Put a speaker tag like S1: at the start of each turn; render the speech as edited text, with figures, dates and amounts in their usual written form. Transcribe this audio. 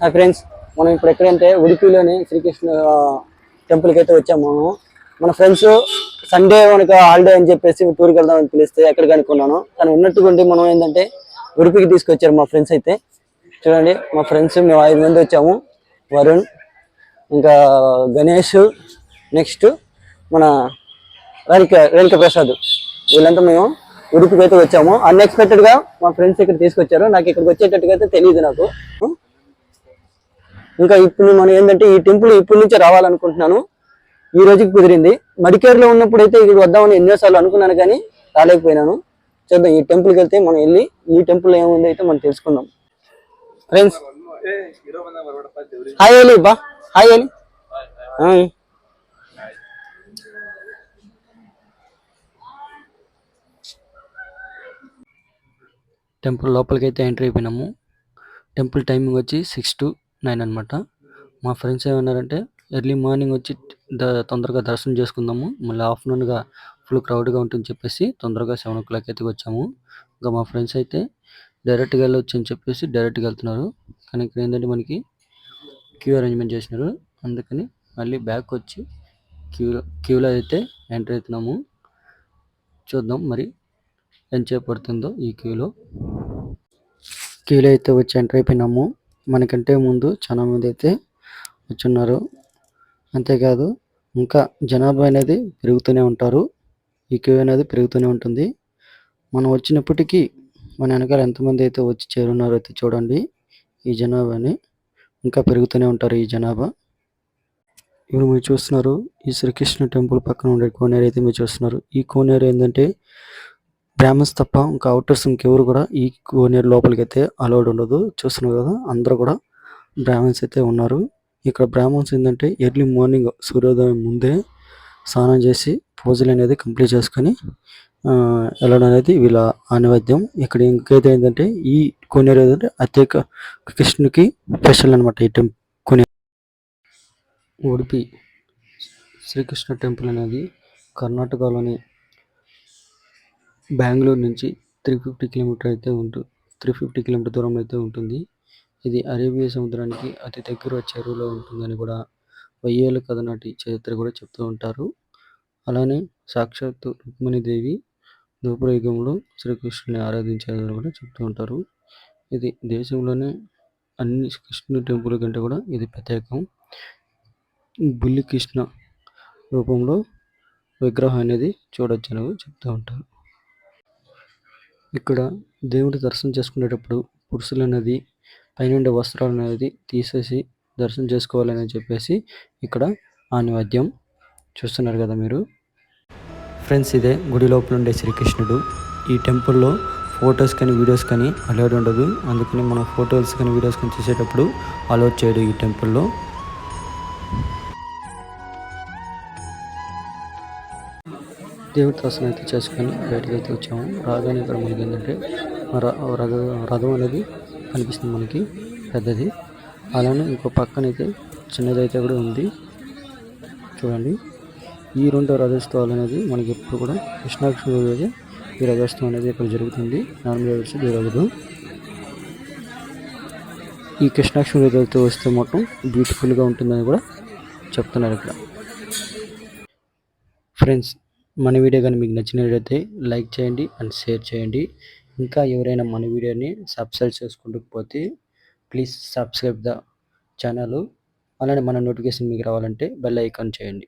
S1: Hi friends, మనం ఇప్పుడు ఎక్కడంటే ఉడిపిలోని శ్రీకృష్ణ టెంపుల్కి అయితే వచ్చాము. మన ఫ్రెండ్స్ సండే మనకు హాలిడే అని చెప్పేసి టూర్కి వెళ్దామని పిలిస్తే ఎక్కడికి అనుకున్నాను, కానీ ఉన్నట్టుకుంటే మనం ఏంటంటే ఉడిపికి తీసుకొచ్చారు మా ఫ్రెండ్స్. అయితే చూడండి, మా ఫ్రెండ్స్ మేము 5 మంది వచ్చాము. వరుణ్, ఇంకా గణేష్, నెక్స్ట్ మన రేణుక ప్రసాద్, వీళ్ళంతా మేము ఉడిపికి అయితే వచ్చాము. అన్ఎక్స్పెక్టెడ్గా మా ఫ్రెండ్స్ ఇక్కడ తీసుకొచ్చారు. నాకు ఇక్కడికి వచ్చేటట్టుగా అయితే తెలియదు నాకు. ఇంకా ఇప్పుడు మనం ఏంటంటే ఈ టెంపుల్ ఇప్పటి నుంచే రావాలనుకుంటున్నాను. ఈ రోజుకి కుదిరింది. మడికేరులో ఉన్నప్పుడు అయితే ఇక్కడ వద్దామని ఎన్నోసార్లు అనుకున్నాను, కానీ రాలేకపోయినాను. చూద్దాం, ఈ టెంపుల్కి వెళ్తే మనం వెళ్ళి ఈ టెంపుల్ ఏముంది అయితే మనం తెలుసుకుందాం. ఫ్రెండ్స్ హాయ్ అలీ బా, హాయ్ అలీ. టెంపుల్ లోపలికి అయితే ఎంటర్ అయిపోయినాము. టెంపుల్ టైమింగ్ వచ్చి 6 to 9 అనమాట. మా ఫ్రెండ్స్ ఏమన్నారంటే ఎర్లీ మార్నింగ్ వచ్చి తొందరగా దర్శనం చేసుకుందాము, మళ్ళీ ఆఫ్టర్నూన్గా ఫుల్ క్రౌడ్గా ఉంటుంది చెప్పేసి తొందరగా 7 o'clock అయితే వచ్చాము. ఇంకా మా ఫ్రెండ్స్ అయితే డైరెక్ట్గా వెళ్ళొచ్చు అని చెప్పేసి డైరెక్ట్గా వెళ్తున్నారు. కానీ ఇక్కడ ఏంటంటే మనకి క్యూ అరేంజ్మెంట్ చేసినారు, అందుకని మళ్ళీ బ్యాక్ వచ్చి క్యూలో అయితే ఎంటర్ అవుతున్నాము. చూద్దాం మరి ఎంతసేపు పడుతుందో ఈ క్యూలో అయితే వచ్చి ఎంటర్ అయిపోయినాము. మనకంటే ముందు చాలా మంది అయితే వచ్చున్నారు. అంతేకాదు ఇంకా జనాభా అనేది పెరుగుతూనే ఉంటారు, ఈ క్యూ అనేది పెరుగుతూనే ఉంటుంది. మనం వచ్చినప్పటికీ మన వెనకాల ఎంతమంది అయితే వచ్చి చేరున్నారో అయితే చూడండి. ఈ జనాభాని ఇంకా పెరుగుతూనే ఉంటారు ఈ జనాభా. ఇప్పుడు మీరు చూస్తున్నారు ఈ శ్రీకృష్ణ టెంపుల్ పక్కన ఉండే కోనేరు అయితే మీరు చూస్తున్నారు. ఈ కోనేరు ఏంటంటే బ్రాహ్మణ్స్ తప్ప ఇంకా అవుటర్స్ ఇంకెవరు కూడా ఈ కోనేరు లోపలికి అయితే అలౌడ్ ఉండదు. చూస్తున్నారు కదా, అందరూ కూడా బ్రాహ్మణ్స్ అయితే ఉన్నారు. ఇక్కడ బ్రాహ్మణ్స్ ఏంటంటే ఎర్లీ మార్నింగ్ సూర్యోదయం ముందే స్నానం చేసి పూజలు అనేది కంప్లీట్ చేసుకొని వెళ్ళడం అనేది వీళ్ళ ఆనివాద్యం. ఇక్కడ ఇంకైతే ఏంటంటే ఈ కోనేరు ఏంటంటే అత్యేక కృష్ణునికి స్పెషల్ అనమాట. ఈ కోనేరు ఉడిపి శ్రీకృష్ణ టెంపుల్ అనేది కర్ణాటకలోని బెంగళూరు నుంచి 350 కిలోమీటర్ అయితే 350 కిలోమీటర్ దూరం అయితే ఉంటుంది. ఇది అరేబియా సముద్రానికి అతి దగ్గర చెరువులో ఉంటుందని కూడా 1000 ఏళ్ళ కథ నాటి చరిత్ర కూడా చెప్తూ ఉంటారు. అలానే సాక్షాత్తు రుక్మిణీదేవి ద్వాపరయుగంలో శ్రీకృష్ణుని ఆరాధించారని కూడా చెప్తూ ఉంటారు. ఇది దేశంలోనే అన్ని కృష్ణుని టెంపుల్ కంటే కూడా ఇది ప్రత్యేకం. బుల్లి కృష్ణ రూపంలో విగ్రహం అనేది చూడొచ్చు అని చెప్తూ ఉంటారు. ఇక్కడ దేవుడి దర్శనం చేసుకునేటప్పుడు పురుషులు అనేది పైనుండే వస్త్రాలు అనేది తీసేసి దర్శనం చేసుకోవాలని చెప్పేసి ఇక్కడ ఆనివాద్యం. చూస్తున్నారు కదా మీరు ఫ్రెండ్స్, ఇదే గుడి లోపల ఉండే శ్రీకృష్ణుడు. ఈ టెంపుల్లో ఫొటోస్ కానీ వీడియోస్ కానీ అలౌడ్ ఉండదు, అందుకని మనం ఫొటోస్ కానీ వీడియోస్ కానీ తీసేటప్పుడు అలౌడ్ చేయడు ఈ టెంపుల్లో. దేవుడి దర్శనం అయితే చేసుకొని బయటకు అయితే వచ్చాము. రాగానే ఇక్కడ మనకి ఏంటంటే రథం అనేది కనిపిస్తుంది మనకి, పెద్దది. అలానే ఇంకో పక్కనైతే చిన్నదైతే కూడా ఉంది. చూడండి, ఈ 2 రథోత్సవాలు అనేది మనకి ఎప్పుడు కూడా కృష్ణాష్టమి రోజు ఈ రథోత్సవం అనేది ఇక్కడ జరుగుతుంది. నార్మల్ వచ్చి జరగదు. ఈ కృష్ణాష్టమి రోజు వస్తే మొత్తం బ్యూటిఫుల్గా ఉంటుందని కూడా చెప్తున్నారు ఇక్కడ. ఫ్రెండ్స్, మన వీడియో కానీ మీకు నచ్చినట్లయితే లైక్ చేయండి అండ్ షేర్ చేయండి. ఇంకా ఎవరైనా మన వీడియోని సబ్స్క్రైబ్ చేసుకుంటూ పోతే ప్లీజ్ సబ్స్క్రైబ్ ద ఛానల్. అలానే మన నోటిఫికేషన్ మీకు రావాలంటే బెల్ ఐకాన్ చేయండి.